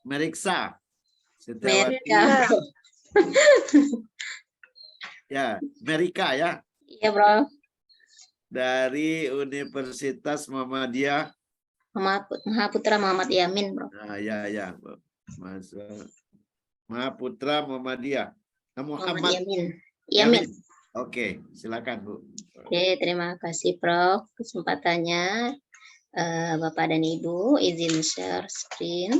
Meriksa. Setiawati. Merika. Ya, Merika ya. Iya, Bro. Dari Universitas Muhammadiyah. Mahaputra Muhammad Yamin, Bro. Nah, ya. Mas Mahaputra Muhammadiyah. Muhammad Yamin. Yamin. Oke, silakan, Bu. Oke, terima kasih, Prof. Kesempatannya. Bapak dan Ibu, izin share screen.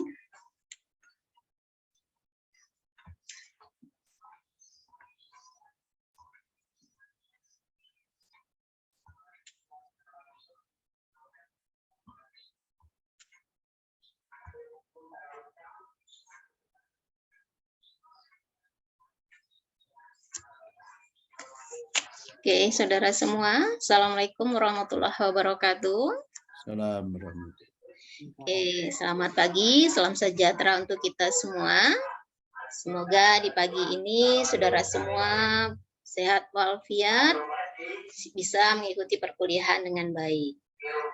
Oke, saudara semua, Assalamualaikum warahmatullahi wabarakatuh. Assalamualaikum. Oke, selamat pagi, salam sejahtera untuk kita semua. Semoga di pagi ini saudara semua sehat walafiat, bisa mengikuti perkuliahan dengan baik.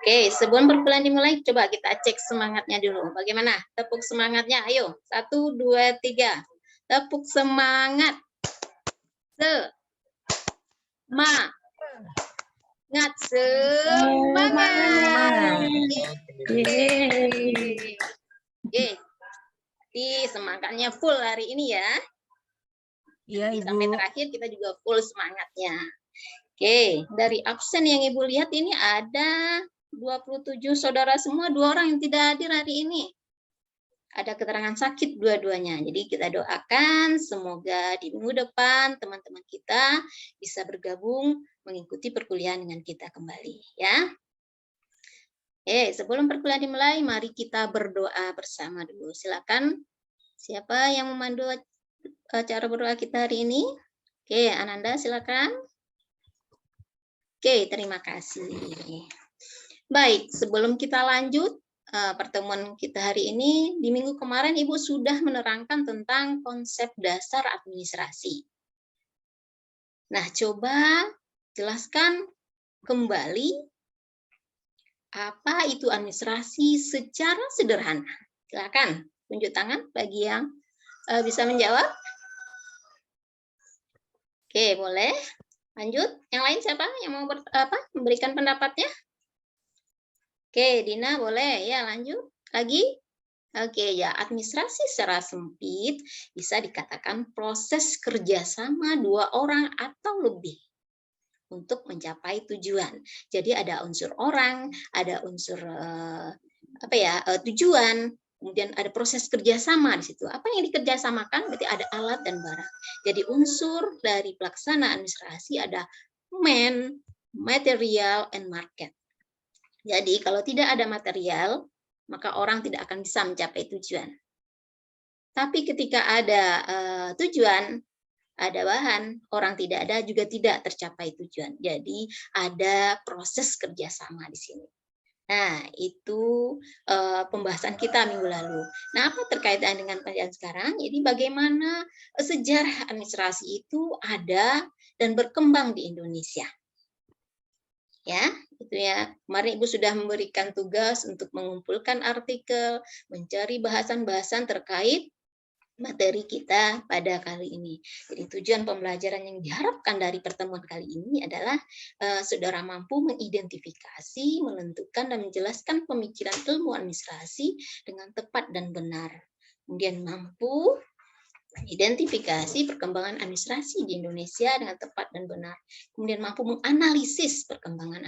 Oke, sebelum perkuliahan dimulai, coba kita cek semangatnya dulu. Bagaimana? Tepuk semangatnya, ayo. 1, 2, 3. Tepuk semangat. Semangat. Oke. Jadi semangatnya full hari ini ya. Iya, Ibu. Sampai terakhir kita juga full semangatnya. Oke, dari absen yang Ibu lihat ini ada 27 saudara semua, 2 orang yang tidak hadir hari ini. Ada keterangan sakit dua-duanya. Jadi kita doakan semoga di minggu depan teman-teman kita bisa bergabung mengikuti perkuliahan dengan kita kembali ya. Sebelum perkuliahan dimulai, mari kita berdoa bersama dulu. Silakan siapa yang memandu acara berdoa kita hari ini? Oke, Ananda silakan. Oke, terima kasih. Baik, sebelum kita lanjut pertemuan kita hari ini, di minggu kemarin Ibu sudah menerangkan tentang konsep dasar administrasi. Nah, coba jelaskan kembali apa itu administrasi secara sederhana. Silakan tunjuk tangan bagi yang bisa menjawab. Oke, boleh. Lanjut. Yang lain siapa yang mau memberikan pendapatnya? Oke, Dina boleh ya, lanjut lagi. Oke ya, administrasi secara sempit bisa dikatakan proses kerjasama 2 orang atau lebih untuk mencapai tujuan. Jadi ada unsur orang, ada unsur tujuan, kemudian ada proses kerjasama di situ. Apa yang dikerjasamakan? Berarti ada alat dan barang. Jadi unsur dari pelaksana administrasi ada man, material, and market. Jadi kalau tidak ada material, maka orang tidak akan bisa mencapai tujuan. Tapi ketika ada tujuan, ada bahan, orang tidak ada juga tidak tercapai tujuan. Jadi ada proses kerjasama di sini. Nah, itu pembahasan kita minggu lalu. Nah, apa terkaitan dengan pelajaran sekarang? Jadi bagaimana sejarah administrasi itu ada dan berkembang di Indonesia. Ya, itu ya. Kemarin Ibu sudah memberikan tugas untuk mengumpulkan artikel, mencari bahasan-bahasan terkait materi kita pada kali ini. Jadi tujuan pembelajaran yang diharapkan dari pertemuan kali ini adalah saudara mampu mengidentifikasi, menentukan, dan menjelaskan pemikiran ilmu administrasi dengan tepat dan benar. Kemudian mampu identifikasi perkembangan administrasi di Indonesia dengan tepat dan benar. Kemudian mampu menganalisis perkembangan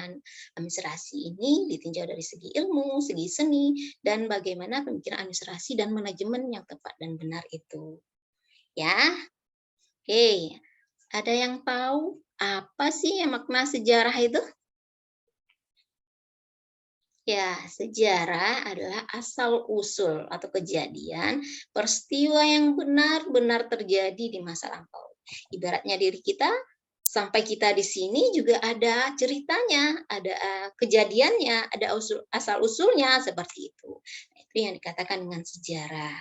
administrasi ini ditinjau dari segi ilmu, segi seni, dan bagaimana pemikiran administrasi dan manajemen yang tepat dan benar itu. Ya, oke. Ada yang tahu apa sih yang makna sejarah itu? Ya, sejarah adalah asal-usul atau kejadian peristiwa yang benar-benar terjadi di masa lampau. Ibaratnya diri kita, sampai kita di sini juga ada ceritanya, ada kejadiannya, ada asal-usulnya seperti itu. Itu yang dikatakan dengan sejarah.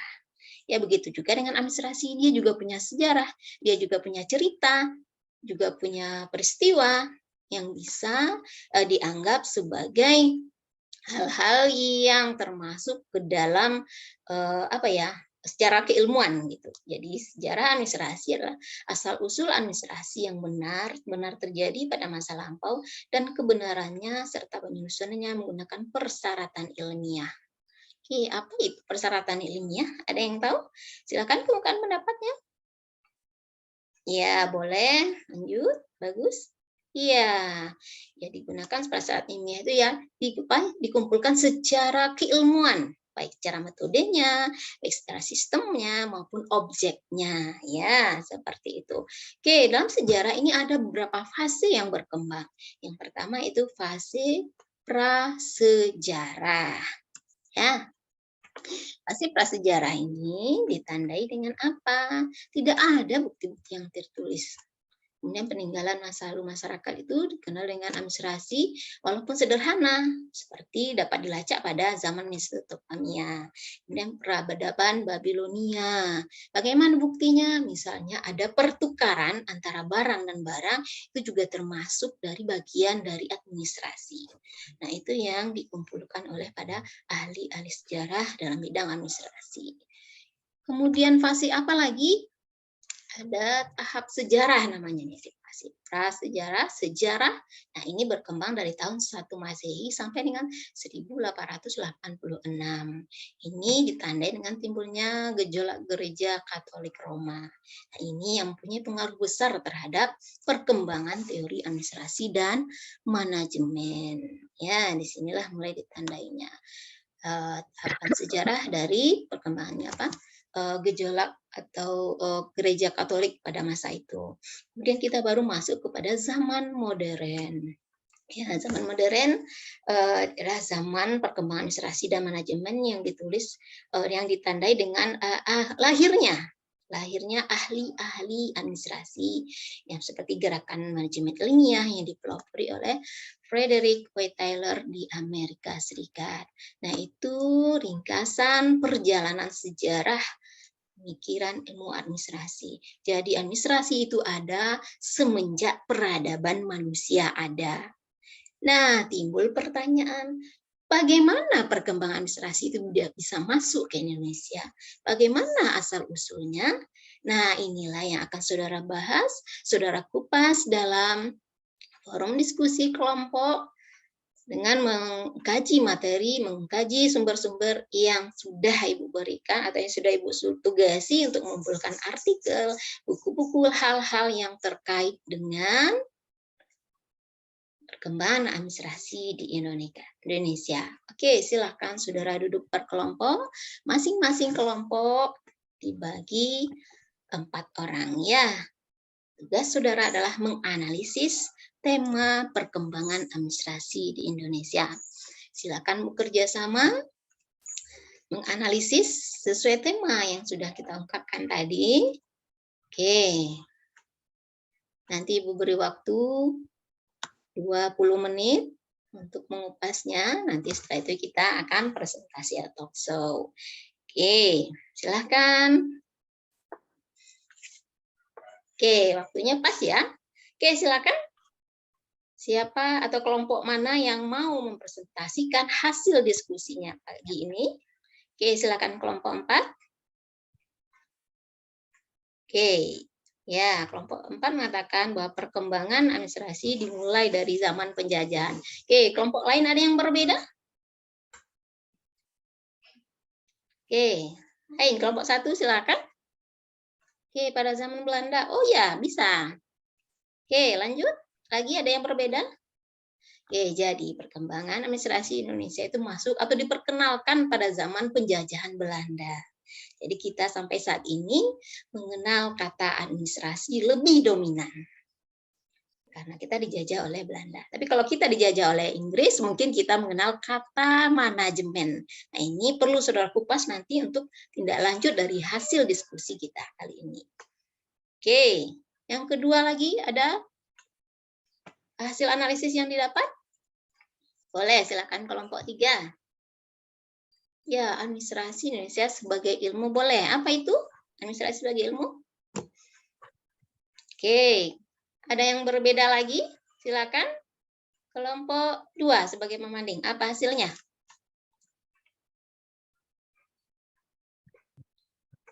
Ya, begitu juga dengan administrasi, dia juga punya sejarah, dia juga punya cerita, juga punya peristiwa yang bisa dianggap sebagai hal-hal yang termasuk ke dalam secara keilmuan gitu. Jadi sejarah administrasi adalah asal-usul administrasi yang benar terjadi pada masa lampau dan kebenarannya serta penyusunannya menggunakan persyaratan ilmiah. Oke, apa itu persyaratan ilmiah? Ada yang tahu? Silakan kemukakan pendapatnya. Ya, boleh. Lanjut. Bagus. Iya, ya digunakan persyaratan ilmiah itu ya dikumpulkan secara keilmuan, baik secara metodenya, baik secara sistemnya maupun objeknya, ya seperti itu. Oke, dalam sejarah ini ada beberapa fase yang berkembang. Yang pertama itu fase prasejarah, ya. Fase prasejarah ini ditandai dengan apa? Tidak ada bukti-bukti yang tertulis. Kemudian peninggalan masa lalu masyarakat itu dikenal dengan administrasi walaupun sederhana, seperti dapat dilacak pada zaman Mesopotamia. Kemudian peradaban Babilonia. Bagaimana buktinya? Misalnya ada pertukaran antara barang dan barang, itu juga termasuk dari bagian dari administrasi. Nah, itu yang dikumpulkan oleh pada ahli-ahli sejarah dalam bidang administrasi. Kemudian fase apa lagi? Ada tahap sejarah namanya nih, fase prasejarah, sejarah. Nah, ini berkembang dari tahun 1 Masehi sampai dengan 1886. Ini ditandai dengan timbulnya gejolak gereja Katolik Roma. Nah, ini yang mempunyai pengaruh besar terhadap perkembangan teori administrasi dan manajemen. Ya, disinilah mulai ditandainya tahapan sejarah dari perkembangannya gejolak atau gereja Katolik pada masa itu. Kemudian kita baru masuk kepada zaman modern. Ya, zaman modern adalah zaman perkembangan administrasi dan manajemen yang ditulis, yang ditandai dengan lahirnya ahli-ahli administrasi yang seperti gerakan manajemen ilmiah yang dipelopori oleh Frederick W. Taylor di Amerika Serikat. Nah, itu ringkasan perjalanan sejarah pemikiran ilmu administrasi. Jadi administrasi itu ada semenjak peradaban manusia ada. Nah, timbul pertanyaan, bagaimana perkembangan administrasi itu bisa masuk ke Indonesia? Bagaimana asal-usulnya? Nah, inilah yang akan saudara bahas, saudara kupas dalam forum diskusi kelompok dengan mengkaji materi, mengkaji sumber-sumber yang sudah Ibu berikan atau yang sudah Ibu tugasi untuk mengumpulkan artikel, buku-buku, hal-hal yang terkait dengan perkembangan administrasi di Indonesia. Oke, silakan saudara duduk per kelompok. Masing-masing kelompok dibagi 4 orang ya. Tugas saudara adalah menganalisis tema perkembangan administrasi di Indonesia. Silakan bekerja sama menganalisis sesuai tema yang sudah kita ungkapkan tadi. Oke. Nanti Ibu beri waktu 20 menit untuk mengupasnya. Nanti setelah itu kita akan presentasi atau talk show. Oke, silakan. Oke, waktunya pas ya. Oke, silakan. Siapa atau kelompok mana yang mau mempresentasikan hasil diskusinya pagi ini? Oke, silakan kelompok 4. Oke, ya kelompok 4 mengatakan bahwa perkembangan administrasi dimulai dari zaman penjajahan. Oke, kelompok lain ada yang berbeda? Oke, kelompok 1 silakan. Oke, pada zaman Belanda. Oh ya, bisa. Oke, lanjut. Lagi ada yang berbeda? Oke, jadi perkembangan administrasi Indonesia itu masuk atau diperkenalkan pada zaman penjajahan Belanda. Jadi kita sampai saat ini mengenal kata administrasi lebih dominan. Karena kita dijajah oleh Belanda. Tapi kalau kita dijajah oleh Inggris, mungkin kita mengenal kata manajemen. Nah, ini perlu saudara kupas nanti untuk tindak lanjut dari hasil diskusi kita kali ini. Oke, yang kedua lagi ada hasil analisis yang didapat? Boleh, silakan kelompok 3. Ya, administrasi Indonesia sebagai ilmu boleh. Apa itu? Administrasi sebagai ilmu? Oke, ada yang berbeda lagi? Silakan. Kelompok 2 sebagai pembanding. Apa hasilnya?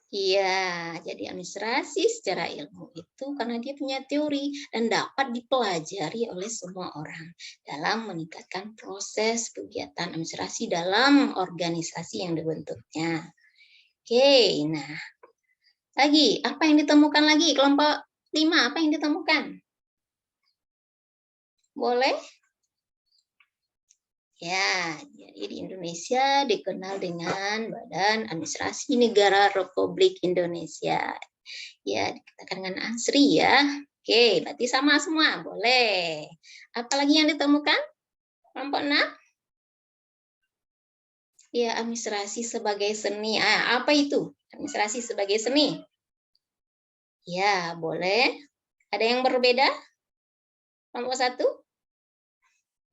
Iya, jadi administrasi secara ilmu itu karena dia punya teori dan dapat dipelajari oleh semua orang dalam meningkatkan proses kegiatan administrasi dalam organisasi yang dibentuknya. Oke, nah lagi apa yang ditemukan lagi kelompok 5 apa yang ditemukan? Boleh? Ya, jadi di Indonesia dikenal dengan Badan Administrasi Negara Republik Indonesia. Ya, dikatakan dengan ANSRI ya. Oke, berarti sama semua. Boleh. Apalagi yang ditemukan? Kelompok 6? Ya, administrasi sebagai seni. Apa itu? Administrasi sebagai seni. Ya, boleh. Ada yang berbeda? Kelompok 1?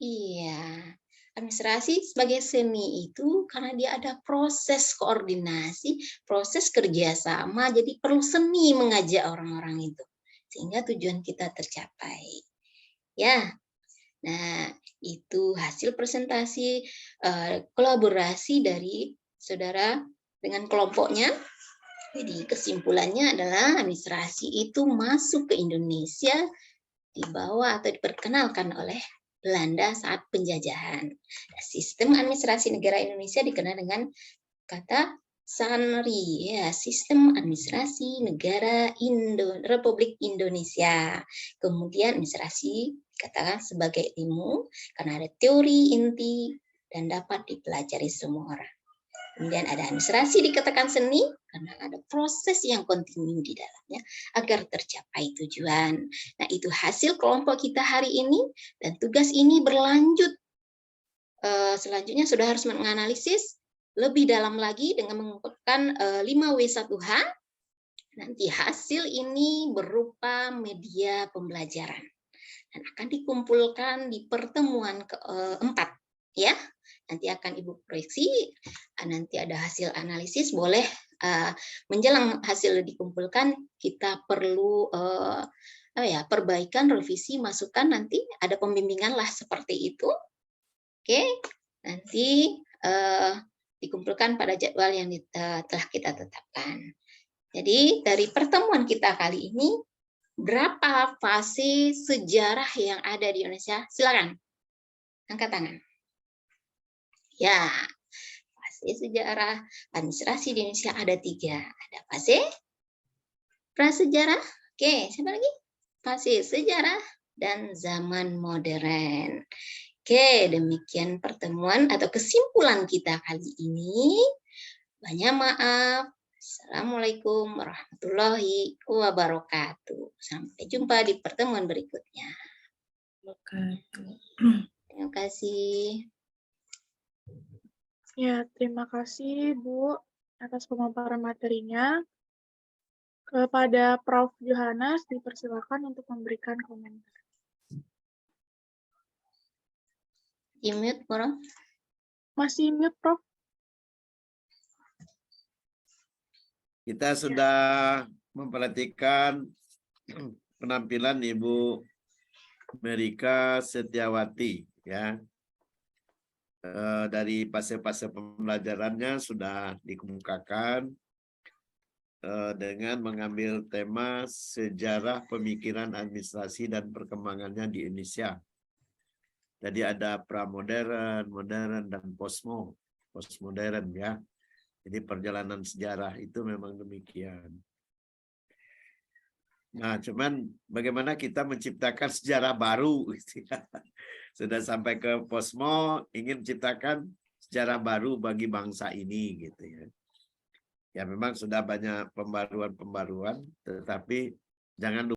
Iya. Administrasi sebagai seni itu karena dia ada proses koordinasi, proses kerjasama, jadi perlu seni mengajak orang-orang itu sehingga tujuan kita tercapai. Ya, nah itu hasil presentasi kolaborasi dari saudara dengan kelompoknya. Jadi kesimpulannya adalah administrasi itu masuk ke Indonesia dibawa atau diperkenalkan oleh Belanda saat penjajahan. Sistem administrasi negara Indonesia dikenal dengan kata SANRI, ya, Sistem Administrasi Negara Republik Indonesia. Kemudian administrasi dikatakan sebagai ilmu karena ada teori inti dan dapat dipelajari semua orang. Kemudian ada administrasi dikatakan seni karena ada proses yang kontinu di dalamnya agar tercapai tujuan. Nah, itu hasil kelompok kita hari ini dan tugas ini berlanjut. Selanjutnya sudah harus menganalisis lebih dalam lagi dengan mengumpulkan 5W1H. Nanti hasil ini berupa media pembelajaran dan akan dikumpulkan di pertemuan keempat, ya. Nanti akan Ibu proyeksi, nanti ada hasil analisis, boleh menjelang hasil dikumpulkan kita perlu perbaikan, revisi, masukan, nanti ada pembimbingan lah seperti itu. Oke, nanti dikumpulkan pada jadwal yang telah kita tetapkan. Jadi dari pertemuan kita kali ini, berapa fase sejarah yang ada di Indonesia? Silakan, angkat tangan. Ya, fase sejarah administrasi di Indonesia ada 3. Ada fase prasejarah, oke, siapa lagi? Fase sejarah dan zaman modern. Oke, demikian pertemuan atau kesimpulan kita kali ini. Banyak maaf. Assalamualaikum warahmatullahi wabarakatuh. Sampai jumpa di pertemuan berikutnya. Terima kasih. Ya, terima kasih Bu atas pemaparan materinya. Kepada Prof. Johannes dipersilakan untuk memberikan komentar. Di-mute, Prof. Masih mute, Prof. Kita sudah memperhatikan penampilan Ibu Merika Setiawati, ya. Dari fase-fase pembelajarannya sudah dikemukakan dengan mengambil tema sejarah pemikiran administrasi dan perkembangannya di Indonesia. Jadi ada pramodern, modern, dan postmodern, ya. Jadi perjalanan sejarah itu memang demikian. Nah, cuman bagaimana kita menciptakan sejarah baru, sudah sampai ke posmo, ingin menciptakan sejarah baru bagi bangsa ini, gitu ya. Ya memang sudah banyak pembaruan-pembaruan, tetapi jangan lupa